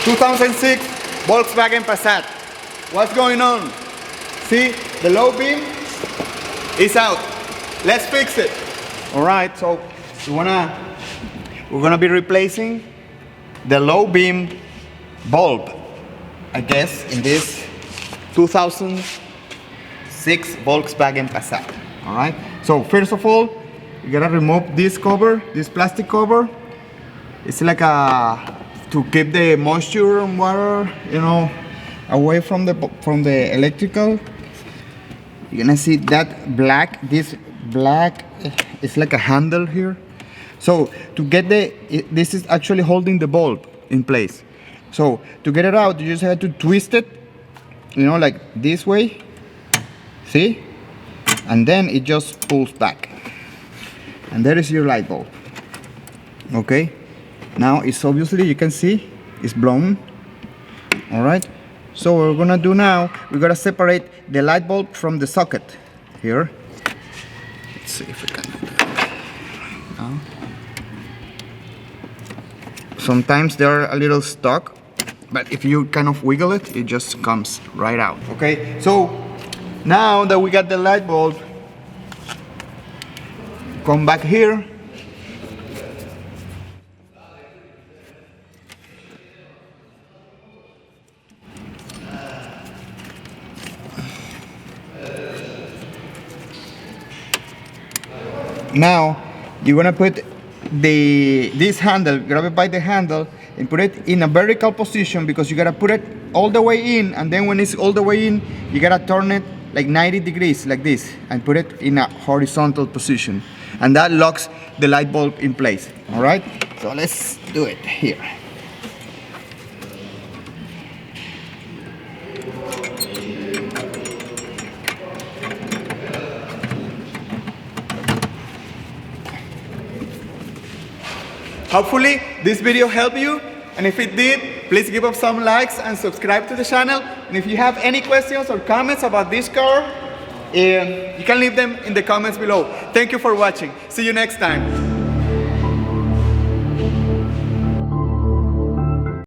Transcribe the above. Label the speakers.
Speaker 1: 2006 Volkswagen Passat. What's going on? See, the low beam is out. Let's fix it. All right, so we're gonna be replacing the low beam bulb, I guess, in this 2006 Volkswagen Passat. All right, so first of all, you gotta remove this cover, this plastic cover. It's like to keep the moisture and water, away from the electrical. You're gonna see that black, this black, it's like a handle here. So to get this is actually holding the bulb in place. So to get it out, you just have to twist it, like this way. See? And then it just pulls back. And there is your light bulb. Okay? Now it's obviously, you can see, it's blown. All right? So what we're gonna do now, we're gonna separate the light bulb from the socket here. Let's see if we can do that. Now. Sometimes they're a little stuck, but if you kind of wiggle it, it just comes right out. Okay, so now that we got the light bulb, come back here. Now you're gonna put this handle, grab it by the handle and put it in a vertical position, because you gotta put it all the way in, and then when it's all the way in, you gotta turn it like 90 degrees like this and put it in a horizontal position, and that locks the light bulb in place. All right, so let's do it here. Hopefully this video helped you, and if it did, please give us some likes and subscribe to the channel. And if you have any questions or comments about this car, you can leave them in the comments below. Thank you for watching. See you next time.